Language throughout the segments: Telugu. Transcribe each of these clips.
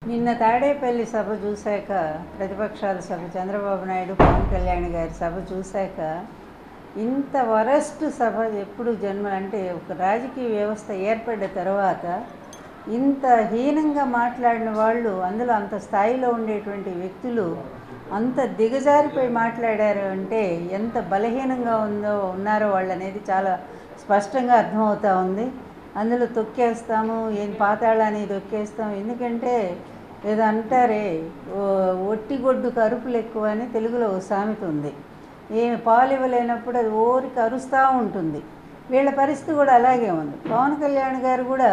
నిన్న తాడేపల్లి సభ చూశాక, ప్రతిపక్షాల సభ, చంద్రబాబు నాయుడు పవన్ కళ్యాణ్ గారి సభ చూశాక, ఇంత వరస్ట్ సభ ఎప్పుడు అంటే ఒక రాజకీయ వ్యవస్థ ఏర్పడ్డ తర్వాత ఇంత హీనంగా మాట్లాడిన వాళ్ళు, అందులో అంత స్థాయిలో ఉండేటువంటి వ్యక్తులు అంత దిగజారిపోయి మాట్లాడారు అంటే ఎంత బలహీనంగా ఉన్నారో వాళ్ళు అనేది చాలా స్పష్టంగా అర్థమవుతూ ఉంది. అందులో తొక్కేస్తాము, ఏం పాతాళాన్ని తొక్కేస్తాం. ఎందుకంటే ఏదో అంటారే, ఒట్టిగొడ్డు కరుపులు ఎక్కువ అని తెలుగులో ఒక సామెత ఉంది. ఏమి పాలు ఇవ్వలేనప్పుడు అది ఓరికి అరుస్తూ ఉంటుంది. వీళ్ళ పరిస్థితి కూడా అలాగే ఉంది. పవన్ కళ్యాణ్ గారు కూడా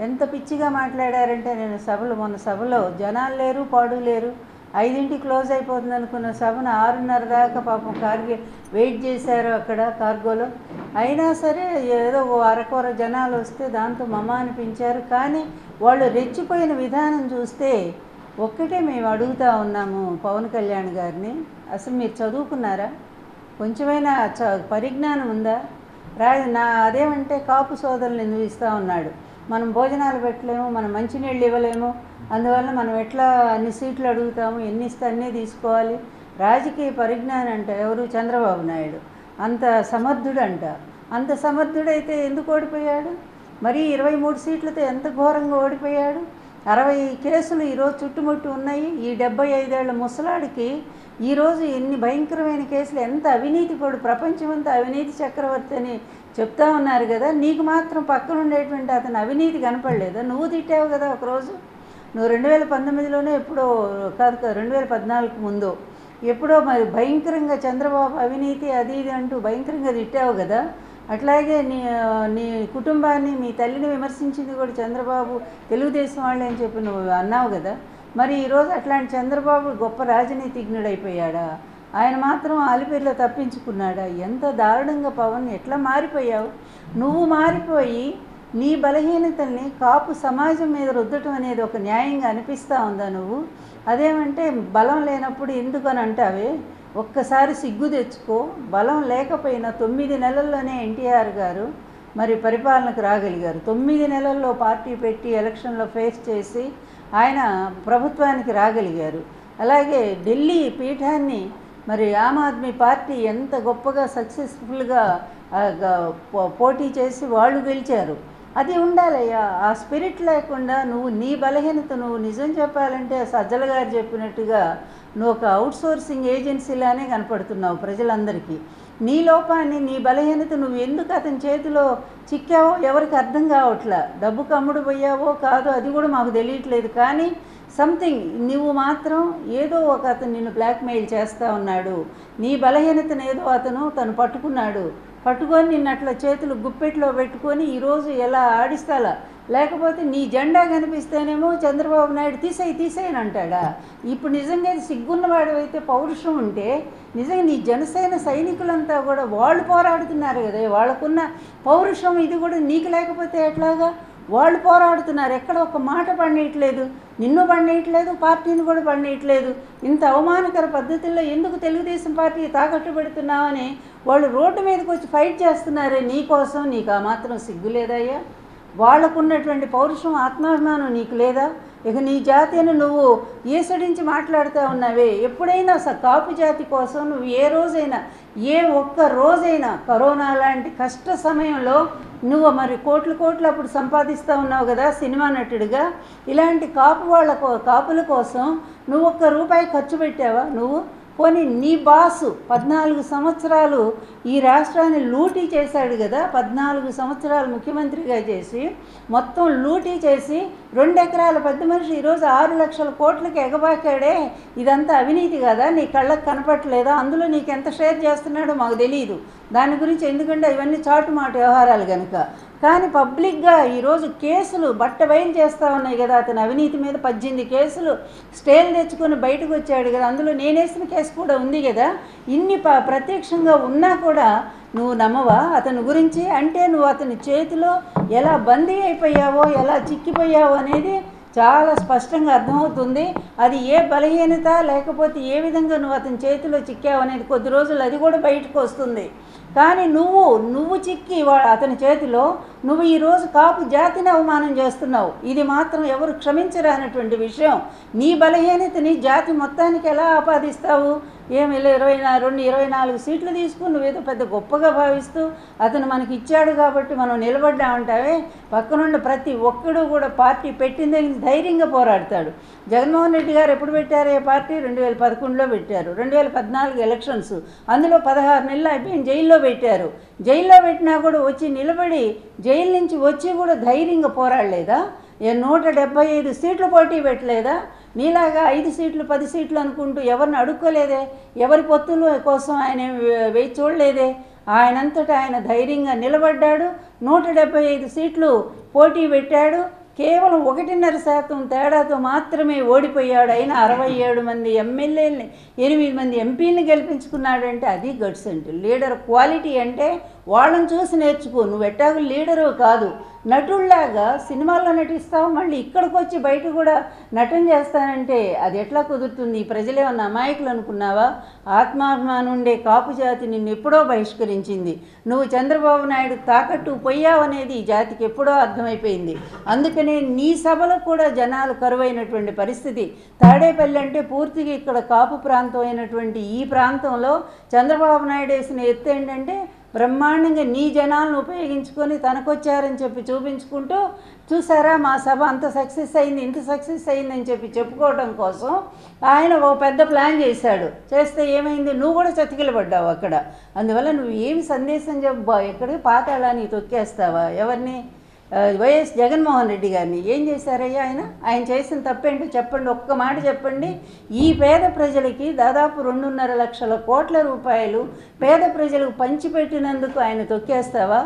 ఎంత పిచ్చిగా మాట్లాడారంటే, నేను మొన్న సభలో జనాలు లేరు, పాడు లేరు, 5ంటికి క్లోజ్ అయిపోతుంది అనుకున్న సభను 6:30 దాకా పాపం వెయిట్ చేశారు అక్కడ కార్గోలో. అయినా సరే ఏదో అరకొర జనాలు వస్తే దాంతో మమ అనిపించారు. కానీ వాళ్ళు రెచ్చిపోయిన విధానం చూస్తే ఒక్కటే మేము అడుగుతూ ఉన్నాము పవన్ కళ్యాణ్ గారిని, అసలు మీరు చదువుకున్నారా? కొంచెమైనా పరిజ్ఞానం ఉందా? అదేమంటే కాపు సోదరులు ఎందుకు ఇస్తూ ఉన్నాడు, మనం భోజనాలు పెట్టలేము, మనం మంచినీళ్ళు ఇవ్వలేము, అందువల్ల మనం ఎట్లా అన్ని సీట్లు అడుగుతాము, ఎన్ని ఇస్తే అన్నీ తీసుకోవాలి. రాజకీయ పరిజ్ఞానం అంట ఎవరు? చంద్రబాబు నాయుడు. అంత సమర్థుడంట. అంత సమర్థుడైతే ఎందుకు ఓడిపోయాడు? మరీ 23 సీట్లతో ఎంత ఘోరంగా ఓడిపోయాడు. 60 కేసులు ఈరోజు చుట్టుముట్టు ఉన్నాయి. ఈ 75 ఏళ్ల ముసలాడికి ఈరోజు ఎన్ని భయంకరమైన కేసులు, ఎంత అవినీతి పడు, ప్రపంచమంతా అవినీతి చక్రవర్తి అని చెప్తా ఉన్నారు కదా. నీకు మాత్రం పక్కన ఉండేటువంటి అతను అవినీతి కనపడలేదా? నువ్వు తిట్టావు కదా ఒకరోజు. నువ్వు 2019లోనే ఎప్పుడో కాదు, 2014 ముందు ఎప్పుడో మరి భయంకరంగా చంద్రబాబు అవినీతి అది ఇది అంటూ భయంకరంగా తిట్టావు కదా. అట్లాగే నీ కుటుంబాన్ని, మీ తల్లిని విమర్శించింది కూడా చంద్రబాబు, తెలుగుదేశం వాళ్ళే అని చెప్పి నువ్వు అన్నావు కదా. మరి ఈరోజు అట్లాంటి చంద్రబాబు గొప్ప రాజనీతిజ్ఞుడైపోయాడా? ఆయన మాత్రం ఆలిపేరులో తప్పించుకున్నాడా? ఎంత దారుణంగా పవన్, ఎట్లా మారిపోయావు నువ్వు. మారిపోయి నీ బలహీనతల్ని కాపు సమాజం మీద రుద్దటం అనేది ఒక న్యాయంగా అనిపిస్తూ ఉందా నువ్వు? అదేమంటే బలం లేనప్పుడు ఎందుకని అంటావే? ఒక్కసారి సిగ్గు తెచ్చుకో. బలం లేకపోయినా 9 నెలల్లోనే ఎన్టీఆర్ గారు మరి పరిపాలనకు రాగలిగారు. 9 నెలల్లో పార్టీ పెట్టి ఎలక్షన్లో ఫేస్ చేసి ఆయన ప్రభుత్వానికి రాగలిగారు. అలాగే ఢిల్లీ పీఠాన్ని మరి ఆమ్ ఆద్మీ పార్టీ ఎంత గొప్పగా సక్సెస్ఫుల్గా పోటీ చేసి వాళ్ళు గెలిచారు. అది ఉండాలయ్యా. ఆ స్పిరిట్ లేకుండా నువ్వు నీ బలహీనత, నువ్వు నిజం చెప్పాలంటే సజ్జల గారు చెప్పినట్టుగా నువ్వు ఒక అవుట్సోర్సింగ్ ఏజెన్సీలానే కనపడుతున్నావు ప్రజలందరికీ. నీ లోపాన్ని, నీ బలహీనత నువ్వు ఎందుకు అతని చేతిలో చిక్కావో ఎవరికి అర్థం కావట్లా. డబ్బు కమ్ముడు పోయావో కాదో అది కూడా మాకు తెలియట్లేదు. కానీ సంథింగ్ నువ్వు మాత్రం ఏదో ఒక అతను నిన్ను బ్లాక్మెయిల్ చేస్తూ ఉన్నాడు. నీ బలహీనతను ఏదో తను పట్టుకొని నిన్ను అట్లా చేతులు గుప్పెట్లో పెట్టుకొని ఈరోజు ఎలా ఆడిస్తాలా. లేకపోతే నీ జెండా కనిపిస్తేనేమో చంద్రబాబు నాయుడు తీసేయని అంటాడా? ఇప్పుడు నిజంగా సిగ్గున్నవాడు అయితే, పౌరుషం ఉంటే నిజంగా నీ జనసేన సైనికులంతా కూడా వాళ్ళు పోరాడుతున్నారు కదా. వాళ్ళకున్న పౌరుషం ఇది కూడా నీకు లేకపోతే ఎట్లాగా? వాళ్ళు పోరాడుతున్నారు. ఎక్కడ ఒక మాట పండియట్లేదు, నిన్ను పండియట్లేదు, పార్టీని కూడా పండియట్లేదు. ఇంత అవమానకర పద్ధతుల్లో ఎందుకు తెలుగుదేశం పార్టీ తాకట్టు పెడుతున్నావని వాళ్ళు రోడ్డు మీదకి వచ్చి ఫైట్ చేస్తున్నారే నీ కోసం. నీకు ఆ మాత్రం సిగ్గు లేదయ్యా? వాళ్ళకున్నటువంటి పౌరుషం, ఆత్మాభిమానం నీకు లేదా? ఇక నీ జాతిని నువ్వు ఈసడించి మాట్లాడుతూ ఉన్నావే. ఎప్పుడైనా కాపు జాతి కోసం నువ్వు ఏ ఒక్క రోజైనా కరోనా లాంటి కష్ట సమయంలో నువ్వు మరి కోట్లు అప్పుడు సంపాదిస్తూ ఉన్నావు కదా సినిమా నటుడిగా. ఇలాంటి కాపుల కోసం నువ్వు ₹1 ఖర్చు పెట్టావా నువ్వు? పోనీ నీ బాసు 14 సంవత్సరాలు ఈ రాష్ట్రాన్ని లూటీ చేశాడు కదా. 14 సంవత్సరాలు ముఖ్యమంత్రిగా చేసి మొత్తం లూటీ చేసి 2 ఎకరాల పెద్ద మనిషి ఈరోజు 6 లక్షల కోట్లకి ఎగబాకాడే. ఇదంతా అవినీతి కదా? నీ కళ్ళకు కనపట్లేదా? అందులో నీకు ఎంత షేర్ చేస్తున్నాడో మాకు తెలియదు దాని గురించి, ఎందుకంటే ఇవన్నీ చాటుమాట వ్యవహారాలు కనుక. కానీ పబ్లిక్గా ఈరోజు కేసులు బట్టబయలు చేస్తూ ఉన్నాయి కదా. అతను అవినీతి మీద 18 కేసులు స్టేలు తెచ్చుకొని బయటకు వచ్చాడు కదా. అందులో నేనేసిన కేసు కూడా ఉంది కదా. ఇన్ని ప్రత్యక్షంగా ఉన్నా కూడా నువ్వు నమ్మవా అతని గురించి? అంటే నువ్వు అతని చేతిలో ఎలా బందీ అయిపోయావో, ఎలా చిక్కిపోయావో అనేది చాలా స్పష్టంగా అర్థమవుతుంది. అది ఏ బలహీనత, లేకపోతే ఏ విధంగా నువ్వు అతని చేతిలో చిక్కావు అనేది కొద్ది రోజులు అది కూడా బయటకు వస్తుంది. కానీ నువ్వు చిక్కి అతని చేతిలో నువ్వు ఈరోజు కాపు జాతిని అవమానం చేస్తున్నావు. ఇది మాత్రం ఎవరు క్షమించరానటువంటి విషయం. నీ బలహీనతని జాతి మొత్తానికి ఎలా ఆపాదిస్తావు? ఏమి 24 సీట్లు తీసుకుని నువ్వేదో పెద్ద గొప్పగా భావిస్తూ అతను మనకి ఇచ్చాడు కాబట్టి మనం నిలబడ్డామంటావే. పక్కనుండి ప్రతి ఒక్కడు కూడా పార్టీ పెట్టిందే ధైర్యంగా పోరాడతాడు. జగన్మోహన్ రెడ్డి గారు ఎప్పుడు పెట్టారు ఏ పార్టీ? 2011లో పెట్టారు. 2014 ఎలక్షన్స్, అందులో 16 నెలలు అయిపోయి జైల్లో పెట్టారు. జైల్లో పెట్టినా కూడా వచ్చి నిలబడి జైలు నుంచి వచ్చి కూడా ధైర్యంగా పోరాడలేదా? 175 సీట్లు పోటీ పెట్టలేదా? నీలాగా 5 సీట్లు 10 సీట్లు అనుకుంటూ ఎవరిని అడుక్కోలేదే, ఎవరి పొత్తుల కోసం ఆయన వేచి చూడలేదే. ఆయనంతటా ఆయన ధైర్యంగా నిలబడ్డాడు. 175 సీట్లు పోటీ పెట్టాడు. కేవలం 1.5% తేడాతో మాత్రమే ఓడిపోయాడు. అయినా 67 మంది ఎమ్మెల్యేలని 8 మంది ఎంపీలని గెలిపించుకున్నాడంటే అది గట్స్ అంటే. లీడర్ క్వాలిటీ అంటే వాళ్ళని చూసి నేర్చుకో. నువ్వు ఎట్టాగు లీడరు కాదు, నటుల్లాగా సినిమాల్లో నటిస్తావు, మళ్ళీ ఇక్కడికి వచ్చి బయట కూడా నటన చేస్తానంటే అది ఎట్లా కుదురుతుంది? ప్రజలేమన్నా అమాయకులు అనుకున్నావా? ఆత్మాభిమానం ఉండే కాపు జాతి నిన్ను ఎప్పుడో బహిష్కరించింది. నువ్వు చంద్రబాబు నాయుడు తాకట్టు పోయావనేది ఈ జాతికి ఎప్పుడో అర్థమైపోయింది. అందుకనే నీ సభలకు కూడా జనాలు కరువైనటువంటి పరిస్థితి. తాడేపల్లి అంటే పూర్తిగా ఇక్కడ కాపు ప్రాంతం అయినటువంటి ఈ ప్రాంతంలో చంద్రబాబు నాయుడు వేసిన ఎత్తు ఏంటంటే బ్రహ్మాండంగా నీ జనాలను ఉపయోగించుకొని తనకొచ్చారని చెప్పి చూపించుకుంటూ, చూసారా మా సభ అంత సక్సెస్ అయింది, ఇంత సక్సెస్ అయిందని చెప్పి చెప్పుకోవడం కోసం ఆయన ఓ పెద్ద ప్లాన్ చేశాడు. చేస్తే ఏమైంది? నువ్వు కూడా చతికిలబడ్డావు అక్కడ. అందువల్ల నువ్వు ఏమి సందేశం చెప్పు? ఎక్కడికి పాతాళాన్ని తొక్కేస్తావా? ఎవరిని? వైఎస్ జగన్మోహన్ రెడ్డి గారిని ఏం చేశారయ్యా? ఆయన చేసిన తప్పేంటో చెప్పండి, ఒక్క మాట చెప్పండి. ఈ పేద ప్రజలకి దాదాపు 2.5 లక్షల కోట్ల రూపాయలు పేద ప్రజలకు పంచిపెట్టినందుకు ఆయన తొక్కేస్తావా?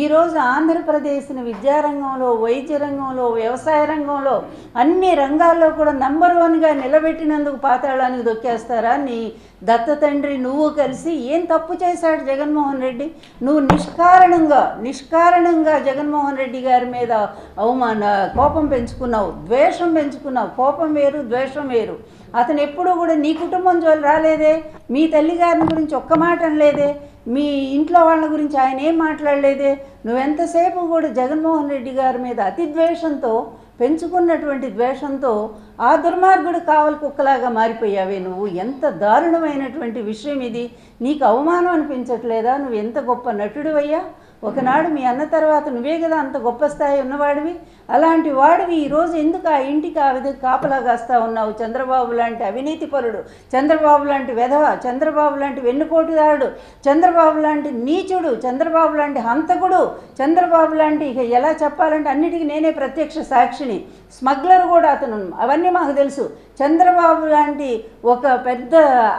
ఈరోజు ఆంధ్రప్రదేశ్ని విద్యారంగంలో, వైద్య రంగంలో, వ్యవసాయ రంగంలో అన్ని రంగాల్లో కూడా నంబర్ 1గా నిలబెట్టినందుకు పాతాళానికి తొక్కేస్తారా? నీ దత్త తండ్రి నువ్వు కలిసి ఏం తప్పు చేశాడు జగన్మోహన్ రెడ్డి? నువ్వు నిష్కారణంగా జగన్మోహన్ రెడ్డి గారి మీద కోపం పెంచుకున్నావు, ద్వేషం పెంచుకున్నావు. కోపం వేరు, ద్వేషం వేరు. అతను ఎప్పుడూ కూడా నీ కుటుంబం జోలు రాలేదే, మీ తల్లిగారిని గురించి ఒక్క మాట అనలేదే, మీ ఇంట్లో వాళ్ళ గురించి ఆయన ఏం మాట్లాడలేదే. నువ్వెంతసేపు కూడా జగన్మోహన్ రెడ్డి గారి మీద అతి ద్వేషంతో, పెంచుకున్నటువంటి ద్వేషంతో ఆ దుర్మార్గుడు కావలి కుక్కలాగా మారిపోయావే నువ్వు. ఎంత దారుణమైనటువంటి విషయం ఇది! నీకు అవమానం అనిపించట్లేదా? నువ్వు ఎంత గొప్ప నటుడివయ్యా! ఒకనాడు మీ అన్న తర్వాత నువ్వే కదా అంత గొప్ప స్థాయి ఉన్నవాడివి. అలాంటి వాడివి ఈరోజు ఎందుకు ఆ ఇంటికి ఆ విధంగా కాపలా కాస్తా ఉన్నావు? చంద్రబాబు లాంటి అవినీతి పరుడు, చంద్రబాబు లాంటి వెధవ, చంద్రబాబు లాంటి వెన్నుపోటుదారుడు, చంద్రబాబు లాంటి నీచుడు, చంద్రబాబు లాంటి హంతకుడు, చంద్రబాబు లాంటి ఇక ఎలా చెప్పాలంటే అన్నిటికీ నేనే ప్రత్యక్ష సాక్షిని, స్మగ్లర్ కూడా అతను. అవన్నీ మాకు తెలుసు. చంద్రబాబు లాంటి ఒక పెద్ద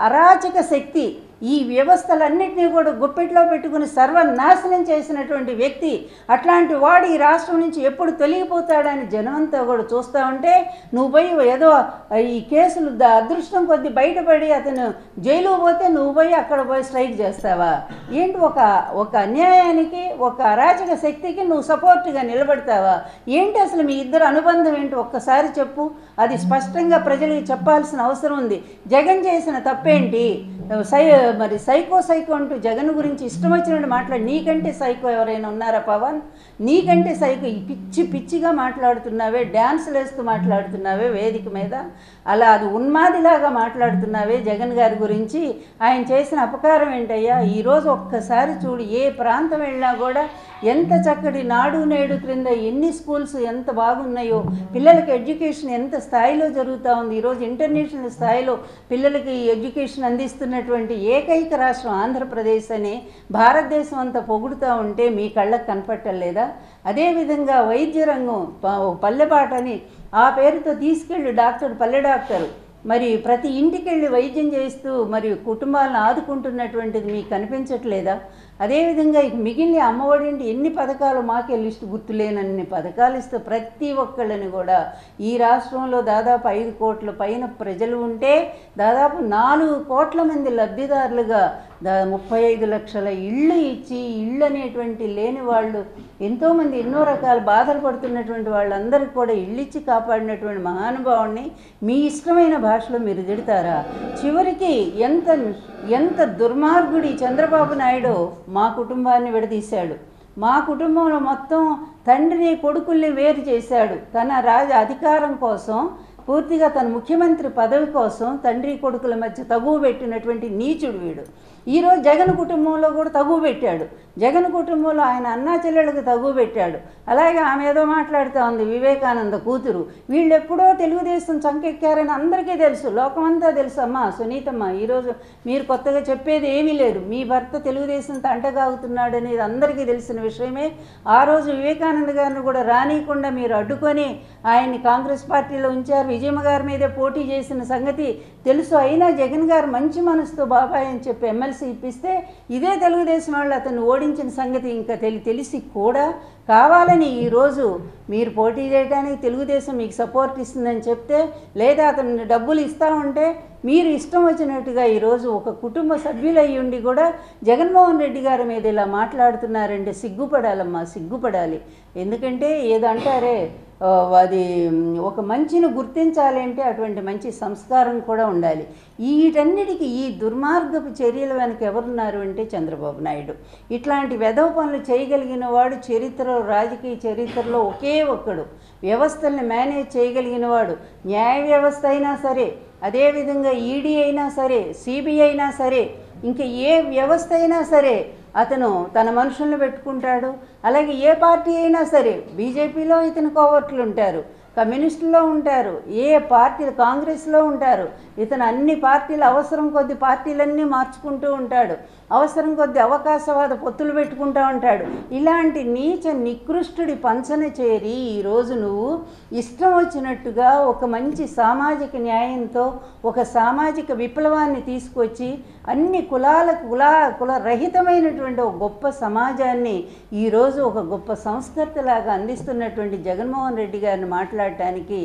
అరాచక శక్తి ఈ వ్యవస్థలన్నింటినీ కూడా గుప్పెట్లో పెట్టుకుని సర్వనాశనం చేసినటువంటి వ్యక్తి. అట్లాంటి వాడు ఈ రాష్ట్రం నుంచి ఎప్పుడు తొలగిపోతాడని జనమంతా కూడా చూస్తూ ఉంటే నువ్వు పోయి ఏదో ఈ కేసులు అదృష్టం కొద్ది బయటపడి అతను జైలు పోతే నువ్వు పోయి అక్కడ పోయి స్ట్రైక్ చేస్తావా? ఏంటి? ఒక అన్యాయానికి, ఒక అరాచక శక్తికి నువ్వు సపోర్ట్గా నిలబడతావా? ఏంటి అసలు మీ ఇద్దరు అనుబంధం ఏంటి? ఒక్కసారి చెప్పు. అది స్పష్టంగా ప్రజలకు చెప్పాల్సిన అవసరం ఉంది. జగన్ చేసిన తప్పేంటి? మరి సైకో అంటూ జగన్ గురించి ఇష్టం వచ్చినట్టు మాట్లాడి, నీకంటే సైకో ఎవరైనా ఉన్నారా పవన్? నీకంటే సైకో పిచ్చిగా మాట్లాడుతున్నావే, డ్యాన్సులు వేస్తూ మాట్లాడుతున్నావే వేదిక మీద, అలా అది ఉన్మాదిలాగా మాట్లాడుతున్నావే జగన్ గారి గురించి. ఆయన చేసిన అపకారం ఏంటయ్యా? ఈరోజు ఒక్కసారి చూడు, ఏ ప్రాంతం వెళ్ళినా కూడా ఎంత చక్కటి నాడు నేడు క్రింద ఎన్ని స్కూల్స్ ఎంత బాగున్నాయో, పిల్లలకి ఎడ్యుకేషన్ ఎంత స్థాయిలో జరుగుతూ ఉంది. ఈరోజు ఇంటర్నేషనల్ స్థాయిలో పిల్లలకి ఎడ్యుకేషన్ అందిస్తున్నటువంటి ఏకైక రాష్ట్రం ఆంధ్రప్రదేశ్ అని భారతదేశం అంతా పొగుడుతూ ఉంటే మీ కళ్ళకు కనపట్టలేదా? అదేవిధంగా వైద్య రంగం పల్లెబాటని ఆ పేరుతో తీసుకెళ్ళి పల్లె డాక్టర్ మరి ప్రతి ఇంటికి వెళ్ళి వైద్యం చేస్తూ మరి కుటుంబాలను ఆదుకుంటున్నటువంటిది మీకు కనిపించట్లేదా? అదేవిధంగా మిగిలిన అమ్మఒడింటి ఎన్ని పథకాలు మాకే లిస్టు గుర్తులేనన్ని పథకాలు ఇస్తూ ప్రతి ఒక్కళ్ళని కూడా ఈ రాష్ట్రంలో దాదాపు 5 కోట్ల పైన ప్రజలు ఉంటే దాదాపు 4 కోట్ల మంది లబ్ధిదారులుగా 35 లక్షల ఇళ్ళు ఇచ్చి, ఇళ్ళు అనేటువంటి లేని వాళ్ళు ఎంతోమంది ఎన్నో రకాల బాధలు పడుతున్నటువంటి వాళ్ళందరికీ కూడా ఇళ్ళు ఇచ్చి కాపాడినటువంటి మహానుభావుడిని మీ ఇష్టమైన భాషలో మీరు తిడతారా? చివరికి ఎంత ఎంత దుర్మార్గుడి చంద్రబాబు నాయుడు మా కుటుంబాన్ని విడదీశాడు. మా కుటుంబంలో మొత్తం తండ్రిని కొడుకుల్ని వేరు చేశాడు. తన అధికారం కోసం, పూర్తిగా తన ముఖ్యమంత్రి పదవి కోసం తండ్రి కొడుకుల మధ్య తగువ పెట్టినటువంటి నీచుడు వీడు. ఈరోజు జగన్ కుటుంబంలో కూడా తగువ పెట్టాడు. జగన్ కుటుంబంలో ఆయన అన్నా చెల్లెళ్ళకి తగువ పెట్టాడు. అలాగే ఆమె ఏదో మాట్లాడుతూ ఉంది, వివేకానంద కూతురు. వీళ్ళు ఎప్పుడో తెలుగుదేశం చంకెక్కారని అందరికీ తెలుసు, లోకమంతా తెలుసు. అమ్మ సునీతమ్మ, ఈరోజు మీరు కొత్తగా చెప్పేది ఏమీ లేదు. మీ భర్త తెలుగుదేశంతో అంటగాగుతున్నాడు అనేది అందరికీ తెలిసిన విషయమే. ఆ రోజు వివేకానంద గారిని కూడా రానియకుండా మీరు అడ్డుకొని ఆయన్ని కాంగ్రెస్ పార్టీలో ఉంచారు. విజయమ్మ గారి మీదే పోటీ చేసిన సంగతి తెలుసు. అయినా జగన్ గారు మంచి మనసుతో బాబాయ్ అని చెప్పి ఎమ్మెల్సీ ఇప్పిస్తే ఇదే తెలుగుదేశం వాళ్ళు అతన్ని ఓడించిన సంగతి ఇంకా తెలిసి కూడా కావాలని ఈరోజు మీరు పోటీ చేయడానికి తెలుగుదేశం మీకు సపోర్ట్ ఇస్తుందని చెప్తే, లేదా అతను డబ్బులు ఇస్తూ ఉంటే మీరు ఇష్టం వచ్చినట్టుగా ఈరోజు ఒక కుటుంబ సభ్యులు అయ్యి ఉండి కూడా జగన్మోహన్ రెడ్డి గారి మీద ఇలా మాట్లాడుతున్నారంటే సిగ్గుపడాలమ్మా, సిగ్గుపడాలి. ఎందుకంటే ఏదంటారే అది ఒక మంచిని గుర్తించాలి అంటే అటువంటి మంచి సంస్కారం కూడా ఉండాలి. వీటన్నిటికీ ఈ దుర్మార్గపు చర్యల వెనక ఎవరున్నారు అంటే చంద్రబాబు నాయుడు. ఇట్లాంటి వెధవ పనులు చేయగలిగిన వాడు రాజకీయ చరిత్రలో ఒకే ఒక్కడు. వ్యవస్థల్ని మేనేజ్ చేయగలిగిన వాడు. న్యాయ వ్యవస్థ అయినా సరే, అదేవిధంగా ఈడీ అయినా సరే, సిబిఐ అయినా సరే, ఇంకా ఏ వ్యవస్థ అయినా సరే అతను తన మనుషులను పెట్టుకుంటాడు. అలాగే ఏ పార్టీ అయినా సరే, బీజేపీలో ఇతను కోవర్ట్లు ఉంటారు, కమ్యూనిస్టుల్లో ఉంటారు, ఏ పార్టీలు కాంగ్రెస్లో ఉంటారు. ఇతను అన్ని పార్టీలు అవసరం కొద్ది పార్టీలన్నీ మార్చుకుంటూ ఉంటాడు. అవసరం కొద్ది అవకాశవాద పొత్తులు పెట్టుకుంటూ ఉంటాడు. ఇలాంటి నీచ నికృష్టుడి పంచన చేరి ఈరోజు నువ్వు ఇష్టం వచ్చినట్టుగా ఒక మంచి సామాజిక న్యాయంతో ఒక సామాజిక విప్లవాన్ని తీసుకొచ్చి అన్ని కుల రహితమైనటువంటి ఒక గొప్ప సమాజాన్ని ఈరోజు ఒక గొప్ప సంస్కర్తలాగా అందిస్తున్నటువంటి జగన్మోహన్ రెడ్డి గారిని మాట్లాడటానికి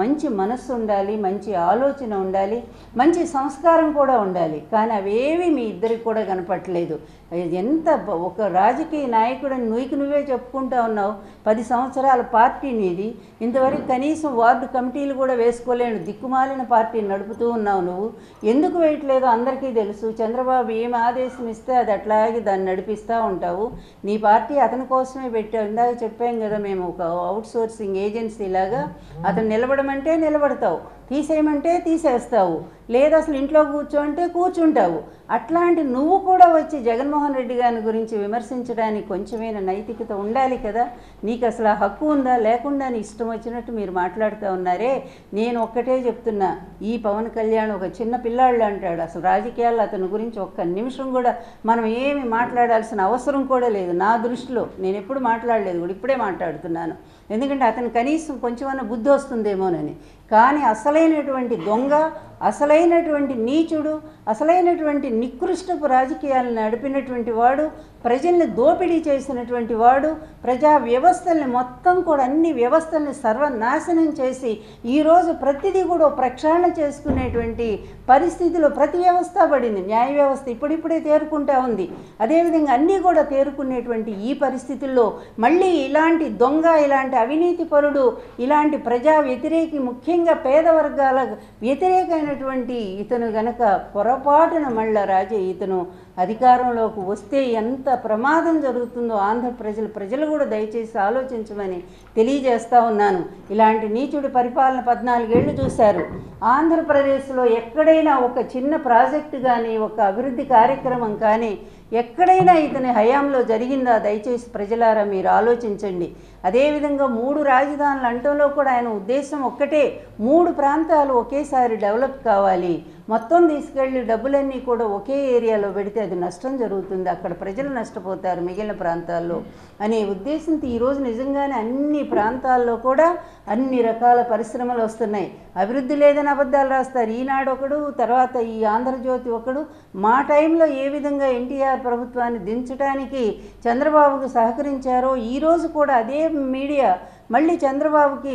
మంచి మనస్సు ఉండాలి, మంచి ఆలోచన ఉండాలి, మంచి సంస్కారం కూడా ఉండాలి. కానీ అవేవి మీ ఇద్దరికి కూడా కనపట్లేదు. ఎంత ఒక రాజకీయ నాయకుడని నువ్వే చెప్పుకుంటా ఉన్నావు. 10 సంవత్సరాల పార్టీ నీది. ఇంతవరకు కనీసం వార్డు కమిటీలు కూడా వేసుకోలేను దిక్కుమాలిన పార్టీని నడుపుతూ ఉన్నావు. నువ్వు ఎందుకు వేయట్లేదో అందరికీ తెలుసు. చంద్రబాబు ఏం ఆదేశం ఇస్తే అది అట్లాగే దాన్ని నడిపిస్తూ ఉంటావు. నీ పార్టీ అతని కోసమే పెట్టావు. ఇందాక చెప్పాం కదా, మేము ఒక అవుట్ సోర్సింగ్ ఏజెన్సీ లాగా. అతను నిలబడమంటే నిలబడతావు, తీసేయమంటే తీసేస్తావు, లేదా అసలు ఇంట్లో కూర్చోంటే కూర్చుంటావు. అట్లాంటి నువ్వు కూడా వచ్చి జగన్మోహన్ రెడ్డి గారి గురించి విమర్శించడానికి కొంచెమైనా నైతికత ఉండాలి కదా. నీకు అసలు ఆ హక్కు ఉందా? లేకుండా నీ ఇష్టం వచ్చినట్టు మీరు మాట్లాడుతూ ఉన్నారే. నేను ఒక్కటే చెప్తున్నా, ఈ పవన్ కళ్యాణ్ ఒక చిన్న పిల్లాళ్ళు అంటాడు. అసలు రాజకీయాల్లో అతని గురించి ఒక్క నిమిషం కూడా మనం ఏమి మాట్లాడాల్సిన అవసరం కూడా లేదు. నా దృష్టిలో నేను ఎప్పుడు మాట్లాడలేదు కూడా, ఇప్పుడే మాట్లాడుతున్నాను. ఎందుకంటే అతను కనీసం కొంచెమన్నా బుద్ధి వస్తుందేమోనని. కానీ అసలైనటువంటి దొంగ, అసలైనటువంటి నీచుడు, అసలైనటువంటి నికృష్టపు రాజకీయాలను నడిపినటువంటి వాడు, ప్రజల్ని దోపిడీ చేసినటువంటి వాడు, ప్రజా వ్యవస్థల్ని మొత్తం కూడా అన్ని వ్యవస్థల్ని సర్వనాశనం చేసి ఈరోజు ప్రతిదీ కూడా ప్రక్షాళన చేసుకునేటువంటి పరిస్థితిలో ప్రతి వ్యవస్థ పడింది. న్యాయ వ్యవస్థ ఇప్పుడిప్పుడే తేరుకుంటా ఉంది. అదేవిధంగా అన్నీ కూడా తేరుకునేటువంటి ఈ పరిస్థితుల్లో మళ్ళీ ఇలాంటి దొంగ, ఇలాంటి అవినీతి పరుడు, ఇలాంటి ప్రజా వ్యతిరేకి, ముఖ్యంగా పేద వర్గాల వ్యతిరేకమైనటువంటి ఇతను గనక పొరపాటున మళ్ళా ఇతను అధికారంలోకి వస్తే ఎంత ప్రమాదం జరుగుతుందో ఆంధ్ర ప్రజలు కూడా దయచేసి ఆలోచించమని తెలియజేస్తూ ఉన్నాను. ఇలాంటి నీచుడి పరిపాలన 14 ఏళ్ళు చూశారు. ఆంధ్రప్రదేశ్లో ఎక్కడైనా ఒక చిన్న ప్రాజెక్టు కానీ, ఒక అభివృద్ధి కార్యక్రమం కానీ ఎక్కడైనా ఇతని హయాంలో జరిగిందా? దయచేసి ప్రజలారా మీరు ఆలోచించండి. అదేవిధంగా 3 రాజధానులు అంటంలో కూడా ఆయన ఉద్దేశం ఒక్కటే, 3 ప్రాంతాలు ఒకేసారి డెవలప్ కావాలి. మొత్తం తీసుకెళ్ళి డబ్బులన్నీ కూడా ఒకే ఏరియాలో పెడితే అది నష్టం జరుగుతుంది, అక్కడ ప్రజలు నష్టపోతారు మిగిలిన ప్రాంతాల్లో అనే ఉద్దేశంతో ఈరోజు నిజంగానే అన్ని ప్రాంతాల్లో కూడా అన్ని రకాల పరిశ్రమలు వస్తున్నాయి. అభివృద్ధి లేదని అబద్ధాలు రాస్తారు. ఈనాడు ఒకడు, తర్వాత ఈ ఆంధ్రజ్యోతి ఒకడు. మా టైంలో ఏ విధంగా ఎన్టీఆర్ ప్రభుత్వాన్ని దించడానికి చంద్రబాబుకు సహకరించారో ఈరోజు కూడా అదే మీడియా మళ్ళీ చంద్రబాబుకి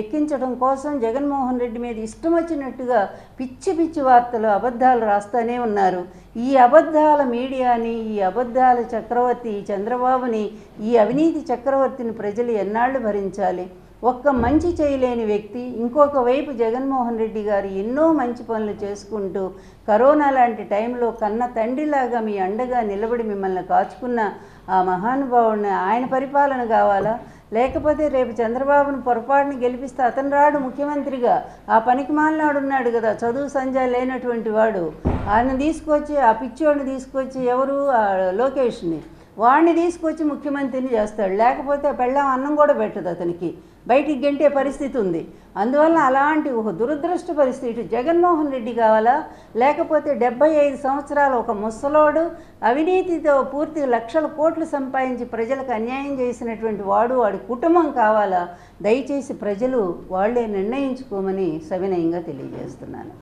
ఎక్కించడం కోసం జగన్మోహన్ రెడ్డి మీద ఇష్టం వచ్చినట్టుగా పిచ్చి పిచ్చి వార్తలు, అబద్ధాలు రాస్తూనే ఉన్నారు. ఈ అబద్ధాల మీడియాని, ఈ అబద్ధాల చక్రవర్తి చంద్రబాబుని, ఈ అవినీతి చక్రవర్తిని ప్రజలు ఎన్నాళ్ళు భరించాలి? ఒక్క మంచి చేయలేని వ్యక్తి. ఇంకొక వైపు జగన్మోహన్ రెడ్డి గారు ఎన్నో మంచి పనులు చేసుకుంటూ కరోనా లాంటి టైంలో కన్న తండ్రిలాగా మీ అండగా నిలబడి మిమ్మల్ని కాచుకున్న ఆ మహానుభావుడిని ఆయన పరిపాలన కావాలా? లేకపోతే రేపు చంద్రబాబును పొరపాటుని గెలిపిస్తే అతను రాడు ముఖ్యమంత్రిగా, ఆ పనికిమాలినాడు ఉన్నాడు కదా, చదువు సంధ్య లేనటువంటి వాడు, ఆయన తీసుకొచ్చి ఆ పిచ్చోడిని తీసుకొచ్చి ఎవరు లోకేష్ని, వాడిని తీసుకొచ్చి ముఖ్యమంత్రిని చేస్తాడు. లేకపోతే పెళ్ళాం అన్నం కూడా పెట్టదు అతనికి, బయటికి గెంటే పరిస్థితి ఉంది. అందువల్ల అలాంటి ఒక దురదృష్ట పరిస్థితి జగన్మోహన్ రెడ్డి కావాలా? లేకపోతే 75 సంవత్సరాలు ఒక ముసలోడు అవినీతితో పూర్తిగా లక్షల కోట్లు సంపాదించి ప్రజలకు అన్యాయం చేసినటువంటి వాడి కుటుంబం కావాలా? దయచేసి ప్రజలు వాళ్ళే నిర్ణయించుకోమని సవినయంగా తెలియజేస్తున్నాను.